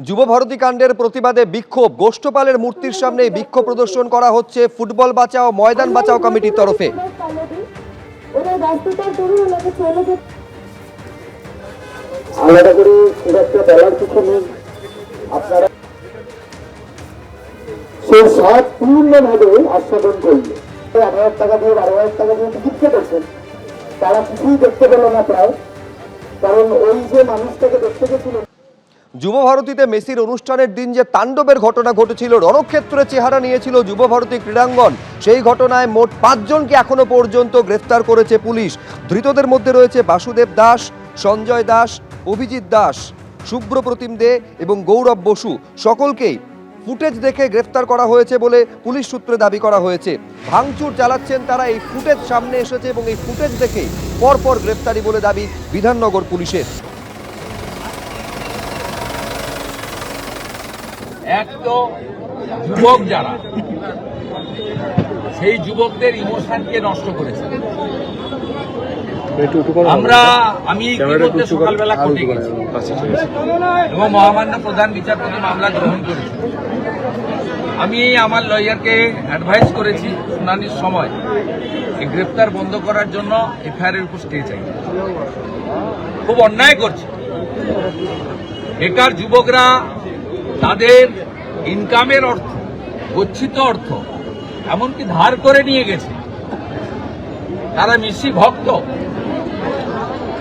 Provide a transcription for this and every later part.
যুবভারতী কাণ্ডের প্রতিবাদে বিক্ষোভ, গোষ্ঠপালের মূর্তির সামনে বিক্ষোভ প্রদর্শন করা হচ্ছে ফুটবল বাঁচাও ময়দান বাঁচাও কমিটির তরফে। আলাদা করে খুব একটা বলার কিছু নেই। আপনারা সেই সাত পূর্ণভাবে আস্বাদন করলে 18,000 টাকা দিয়ে 12,000 টাকা দিয়ে টিকিট কেটেছেন, তারা কিছুই দেখতে পেল না প্রায়, কারণ ওই যে মানুষটাকে দেখতে গেছিলেন। যুবভারতীতে মেসির অনুষ্ঠানের দিন যে তাণ্ডবের ঘটনা ঘটেছিল, রণক্ষেত্রে চেহারা নিয়েছিল যুবভারতী ক্রীড়াঙ্গন, সেই ঘটনায় মোট 5 জনকে এখনো পর্যন্ত গ্রেফতার করেছে পুলিশ। ধৃতদের মধ্যে রয়েছে বাসুদেব দাস, সঞ্জয় দাস, অভিজিৎ দাস, শুভ্রপ্রতিম দে এবং গৌরব বসু। সকলকেই ফুটেজ দেখে গ্রেফতার করা হয়েছে বলে পুলিশ সূত্রে দাবি করা হয়েছে। ভাঙচুর চালাচ্ছেন তারা, এই ফুটেজ সামনে এসেছে এবং এই ফুটেজ দেখে পরপর গ্রেফতারি বলে দাবি বিধাননগর পুলিশের। এক তো যুবক যারা, সেই যুবকদের ইমোশনকে নষ্ট করেছে। আমি ইতিমধ্যে সকালবেলা কোর্টে গেছি এবং মহামান্য প্রধান বিচারপতি মামলা গ্রহণ করেছি। আমি আমার লয়ারকে অ্যাডভাইস করেছি শুনানির সময় এই গ্রেপ্তার বন্ধ করার জন্য এফআইআর এর উপর স্টে চাই। খুব অন্যায় করছে। বেকার যুবকরা তাদের ইনকামের অর্থ, গচ্ছিত অর্থ এমনকি ধার করে নিয়ে গেছে। তারা মেসি ভক্ত,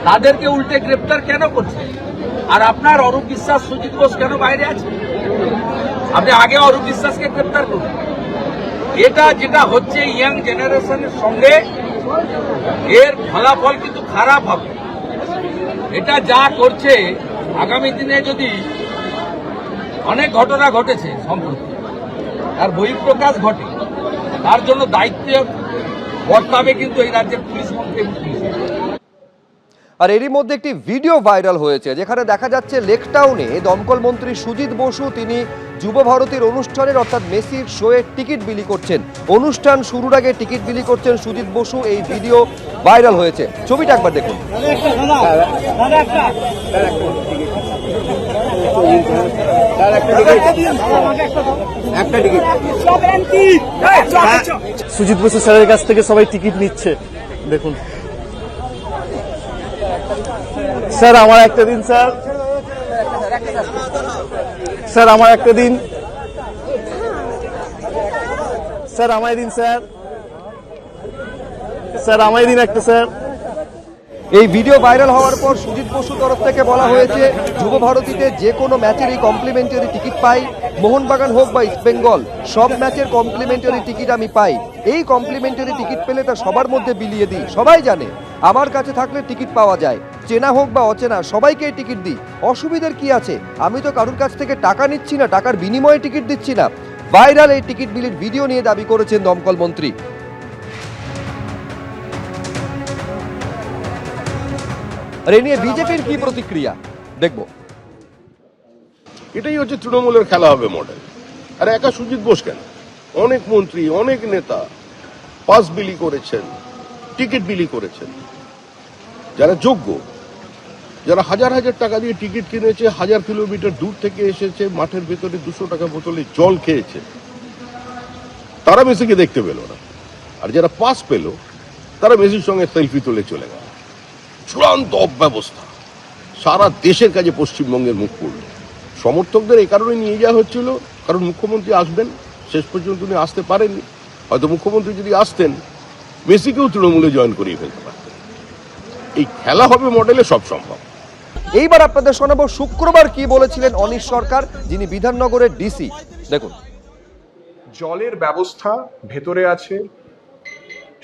তাদেরকে উল্টে গ্রেপ্তার কেন করছে? আর আপনার অরূপ বিশ্বাস, সুজিত বোস কেন বাইরে আছে? আপনি আগে অরূপ বিশ্বাসকে গ্রেপ্তার করুন। এটা যেটা হচ্ছে ইয়াং জেনারেশনের সঙ্গে, এর ফলাফল কিন্তু খারাপ হবে। এটা যা করছে আগামী দিনে যদি অনেক ঘটনা ঘটেছে সম্প্রতি, আর বহিঃপ্রকাশ ঘটে, তার জন্য দায়িত্ব বর্তাবে কিন্তু এই রাজ্যের পুলিশ মন্ত্রী এবং পুলিশ। আর এরই মধ্যে একটি ভিডিও ভাইরাল হয়েছে যেখানে দেখা যাচ্ছে লেকটাউনে দমকল মন্ত্রী সুজিত বসু তিনি যুবভারতীর অনুষ্ঠানের অর্থাৎ মেসির শোয়ে টিকিট বিলি করছেন। অনুষ্ঠান শুরুর আগে টিকিট বিলি করছেন সুজিত বসু। এই ভিডিও ভাইরাল হয়েছে, ছবিটা একবার দেখুন। সুজিত বসু স্যারের কাছ থেকে সবাই টিকিট নিচ্ছে, দেখুন। স্যার আমার একটা দিন, স্যার স্যার আমার একটা দিন, স্যার আমায় দিন, স্যার স্যার আমায় দিন একটা, স্যার। এই ভিডিও ভাইরাল হওয়ার পর সুজিত বসু তরফ থেকে বলা হয়েছে যুবভারতীতে যে কোনো ম্যাচেরই কমপ্লিমেন্টারি টিকিট পাই, মোহনবাগান হোক বা ইস্ট বেঙ্গল, সব ম্যাচের কমপ্লিমেন্টারি টিকিট আমি পাই। এই কমপ্লিমেন্টারি টিকিট পেলে তা সবার মধ্যে বিলিয়ে দিই, সবাই জানে আমার কাছে থাকলে টিকিট পাওয়া যায়, চেনা হোক বা অচেনা সবাইকেই টিকিট দিই। অসুবিধার কি আছে? আমি তো কারুর কাছ থেকে টাকা নিচ্ছি না, টাকার বিনিময়ে টিকিট দিচ্ছি না। ভাইরাল এই টিকিট বিলির ভিডিও নিয়ে দাবি করেছেন দমকল মন্ত্রী। আর এ নিয়ে বিজেপির কি প্রতিক্রিয়া দেখব। এটাই হচ্ছে তৃণমূলের খেলা হবে মডেল। আর একা সুজিত বোস কেন, অনেক মন্ত্রী, অনেক নেতা পাস বিলি করেছেন, টিকিট বিলি করেছেন। যারা যোগ্য, যারা হাজার হাজার টাকা দিয়ে টিকিট কিনেছে, 1000 কিলোমিটার দূর থেকে এসেছে, মাঠের ভেতরে 200 টাকা বোতলে জল খেয়েছে, তারা মেসিকে দেখতে পেল না। আর যারা পাস পেল তারা মেসির সঙ্গে সেলফি তুলে চলে গেল। চূড়ান্ত অব্যবস্থা। সারা দেশের কাছে পশ্চিমবঙ্গের মুখ পড়ল। সমর্থকদের এই কারণে নিয়ে যাওয়া হচ্ছিল কারণ মুখ্যমন্ত্রী আসবেন, শেষ পর্যন্ত উনি আসতে পারেননি। হয়তো মুখ্যমন্ত্রী যদি আসতেন মেসিকেও তৃণমূলে জয়েন করিয়ে ফেলতে পারতেন। এই খেলা হবে মডেলে সব সম্ভব। এইবার আপনাদের শোনাবো শুক্রবার কি বলেছিলেন অনিশ সরকার, যিনি বিধাননগরের ডিসি। দেখুন। জলের ব্যবস্থা ভেতরে আছে,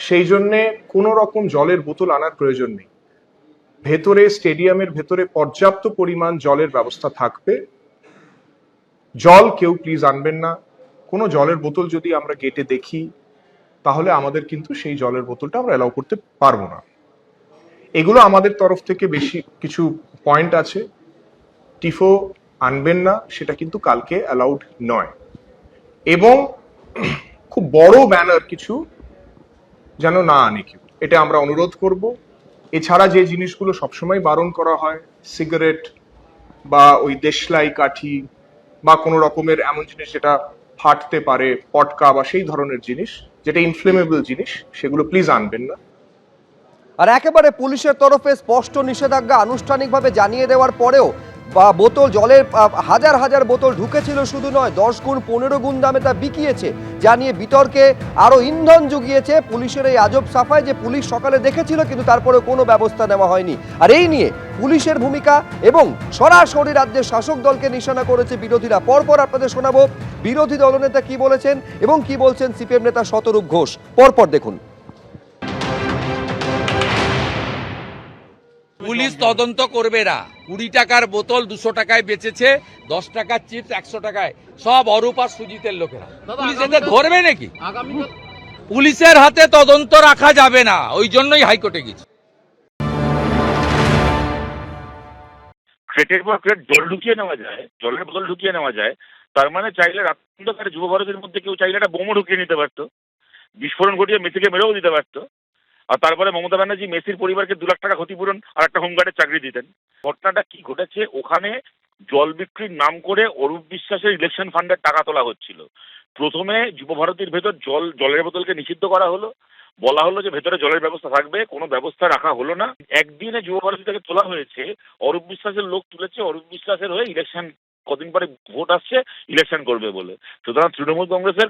সেই জন্যে কোনো রকম জলের বোতল আনার প্রয়োজন নেই। ভেতরে স্টেডিয়ামের ভেতরে পর্যাপ্ত পরিমাণ জলের ব্যবস্থা থাকবে। জল কেউ প্লিজ আনবেন না। কোনো জলের বোতল যদি আমরা গেটে দেখি তাহলে আমাদের কিন্তু সেই জলের বোতলটা আমরা অ্যালাউ করতে পারবো না। এগুলো আমাদের তরফ থেকে বেশি কিছু পয়েন্ট আছে। টিফো আনবেন না, সেটা কিন্তু কালকে অ্যালাউড নয়। এবং খুব বড় ব্যানার কিছু যেন না আনে কেউ, এটা আমরা অনুরোধ করব। এছাড়া যে জিনিসগুলো সবসময় বারণ করা হয়, সিগারেট বা ওই দেশলাই কাঠি বা কোনো রকমের এমন জিনিস যেটা ফাটতে পারে, পটকা বা সেই ধরনের জিনিস যেটা ইনফ্লেমেবল জিনিস, সেগুলো প্লিজ আনবেন না। আর একেবারে পুলিশের তরফে স্পষ্ট নিষেধাজ্ঞা আনুষ্ঠানিকভাবে জানিয়ে দেওয়ার পরেও বা বোতল জলের হাজার হাজার বোতল ঢুকেছিল, শুধু নয় 10 গুণ 15 গুণ দামে তা বিকিয়েছে, যা নিয়ে বিতর্কে আরো ইন্ধন জুগিয়েছে পুলিশের এই আজব সাফাই যে পুলিশ সকালে দেখেছিল কিন্তু তারপরে কোনো ব্যবস্থা নেওয়া হয়নি। আর এই নিয়ে পুলিশের ভূমিকা এবং সরাসরি রাজ্যের শাসক দলকে নিশানা করেছে বিরোধীরা। পরপর আপনাদের শোনাবো বিরোধী দলনেতা কি বলেছেন এবং কি বলছেন সিপিএম নেতা শতরূপ ঘোষ। পরপর দেখুন। পুলিশ তদন্ত করবে না। 20 টাকার বোতল 200 টাকায় বেচেছে, 10 টাকার চিপস 100 টাকায়, সব অরূপ আর সুজিতের লোকেরা। পুলিশ এদের ধরবে নাকি? পুলিশের হাতে তদন্ত রাখা যাবে না, ওই জন্যই হাইকোর্টে গেছে। ক্রেটের পর ক্রেট জল ঢুকিয়ে নেওয়া যায়, জলের বোতল ঢুকিয়ে নেওয়া যায়, তার মানে চাইলে রাত্রে যুব ভারতের মধ্যে কেউ চাইলে একটা বোমও ঢুকিয়ে নিতে পারতো, বিস্ফোরণ ঘটিয়ে মেসিকে মেরেও দিতে পারতো। আর তারপরে মমতা ব্যানার্জি মেসির পরিবারকে 2 লাখ টাকা ক্ষতিপূরণ আর একটা হোমগার্ডের চাকরি দিতেন। ঘটনাটা কি ঘটেছে, ওখানে জল বিক্রির নাম করে অরূপ বিশ্বাসের ইলেকশন ফান্ডের টাকা তোলা হচ্ছিল। প্রথমে যুব ভারতীর ভেতর জলের বোতলকে নিষিদ্ধ করা হলো, বলা হলো যে ভেতরে জলের ব্যবস্থা থাকবে, কোনো ব্যবস্থা রাখা হলো না। একদিনে যুব ভারতী থেকে তোলা হয়েছে, অরূপ বিশ্বাসের লোক তুলেছে, অরূপ বিশ্বাসের হয়ে ইলেকশন, কদিন পরে ভোট আসছে, ইলেকশন করবে বলে। সুতরাং তৃণমূল কংগ্রেসের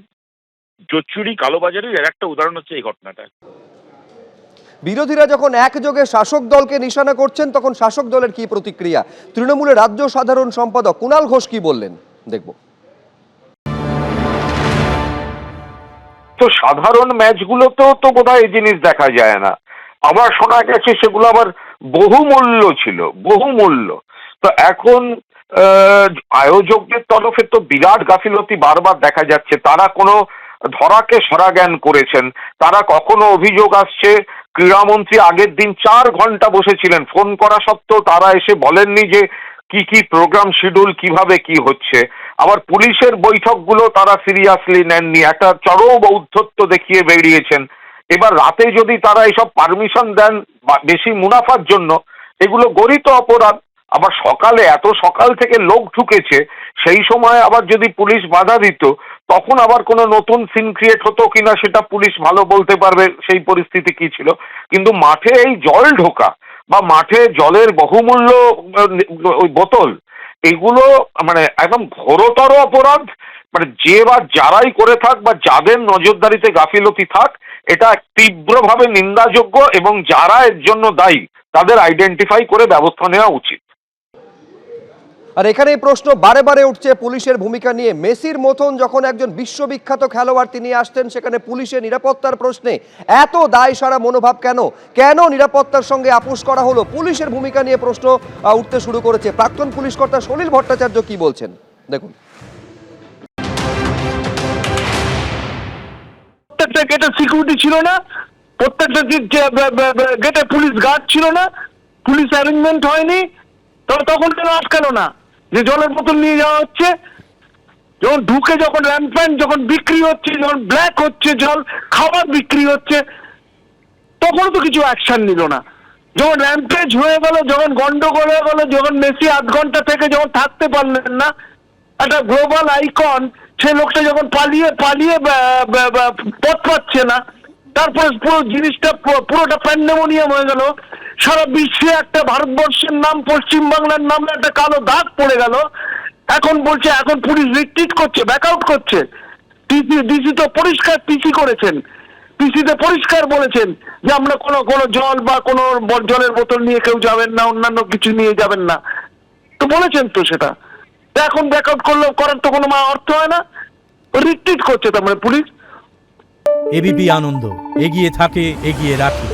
জোচ্চুরি কালোবাজারির এর একটা উদাহরণ হচ্ছে এই ঘটনাটা। বিরোধীরা যখন একযোগে শাসক দলকে নিশানা করছেন তখন শাসক দলের কি প্রতিক্রিয়া, তৃণমূলের রাজ্য সাধারণ সম্পাদক কুণাল ঘোষ কি বললেন দেখব। তো সাধারণ ম্যাচগুলোতেও তো বোধহয় এই জিনিস দেখা যায় না। আমার শোনা গেছে সেগুলো আবার বহুমূল্য ছিল, বহুমূল্য। তো এখন আয়োজকদের তরফে তো বিরাট গাফিলতি বারবার দেখা যাচ্ছে। তারা কোনো ধরাকে সরা জ্ঞান করেছেন। তারা কখনো অভিযোগ আসছে ক্রীড়ামন্ত্রী আগের দিন 4 ঘন্টা বসেছিলেন, ফোন করা সত্ত্বেও তারা এসে বলেননি যে কি কি প্রোগ্রাম শিডিউল কিভাবে কি হচ্ছে। আবার পুলিশের বৈঠকগুলো তারা সিরিয়াসলি নেননি, একটা চরম ঔদ্ধত্য দেখিয়ে বেরিয়েছেন। এবার রাতে যদি তারা এসব পারমিশন দেন বেশি মুনাফার জন্য, এগুলো গরিত অপরাধ। আবার সকালে এত সকাল থেকে লোক ঢুকেছে, সেই সময় আবার যদি পুলিশ বাধা দিত তখন আবার কোনো নতুন সিন ক্রিয়েট হতো কিনা সেটা পুলিশ ভালো বলতে পারবে সেই পরিস্থিতি কি ছিল। কিন্তু মাঠে এই জল ঢোকা বা মাঠে জলের বহুমূল্য ওই বোতল, এগুলো মানে একদম ঘোরতর অপরাধ। মানে যে বা যারাই করে থাক বা যাদের নজরদারিতে গাফিলতি থাক, এটা তীব্রভাবে নিন্দাযোগ্য এবং যারা এর জন্য দায়ী তাদের আইডেন্টিফাই করে ব্যবস্থা নেওয়া উচিত। আর এখানে এই প্রশ্ন বারে বারে উঠছে পুলিশের ভূমিকা নিয়ে। মেসির মতন যখন একজন বিশ্ববিখ্যাত খেলোয়াড় তিনি আসতেন, সেখানে পুলিশের নিরাপত্তার প্রশ্নে এত দায় সারা মনোভাব কেন? কেন নিরাপত্তার সঙ্গে আপোষ করা হলো? পুলিশের ভূমিকা নিয়ে প্রশ্ন উঠতে শুরু করেছে। প্রাক্তন পুলিশ কর্তা সলিল ভট্টাচার্য কি বলছেন দেখুন। প্রত্যেকটা গেটে সিকিউরিটি ছিল না, প্রত্যেকটা গেটে পুলিশ গার্ড ছিল না, পুলিশ অ্যারেঞ্জমেন্ট হয়নি, তখন কেন আটকালো না? যে জলের বোতল নিয়ে যাওয়া হচ্ছে, যখন ঢুকে যখন র্যাম্প্যান্ট যখন বিক্রি হচ্ছে, যখন ব্ল্যাক হচ্ছে জল, খাবার বিক্রি হচ্ছে, তখনও তো কিছু অ্যাকশন নিল না। যখন র্যাম্পেজ হয়ে গেল, যখন গন্ডগোল হয়ে গেল, যখন মেসি 8 ঘন্টা থেকে যখন থাকতে পারলেন না, একটা গ্লোবাল আইকন সে লোকটা যখন পালিয়ে পথ পাচ্ছে না, তারপরে পুরো জিনিসটা পুরোটা প্যান্ডেমোনিয়াম হয়ে গেল। সারা বিশ্বে একটা ভারতবর্ষের নাম, পশ্চিমবাংলার নামে একটা কালো দাগ পড়ে গেল। এখন বলছে এখন পুলিশ রিট্রিট করছে, ব্যাকআউট করছে। ডিসি তো পরিষ্কার পিসি করেছেন, পিসিতে পরিষ্কার বলেছেন যে আমরা কোনো জল বা কোনো জলের বোতল নিয়ে কেউ যাবেন না, অন্যান্য কিছু নিয়ে যাবেন না, তো বলেছেন তো সেটা। এখন ব্যাকআউট করার তো কোনো অর্থ হয় না, রিট্রিট করছে তার মানে পুলিশ। এবিপি আনন্দ, এগিয়ে থাকে, এগিয়ে রাখে।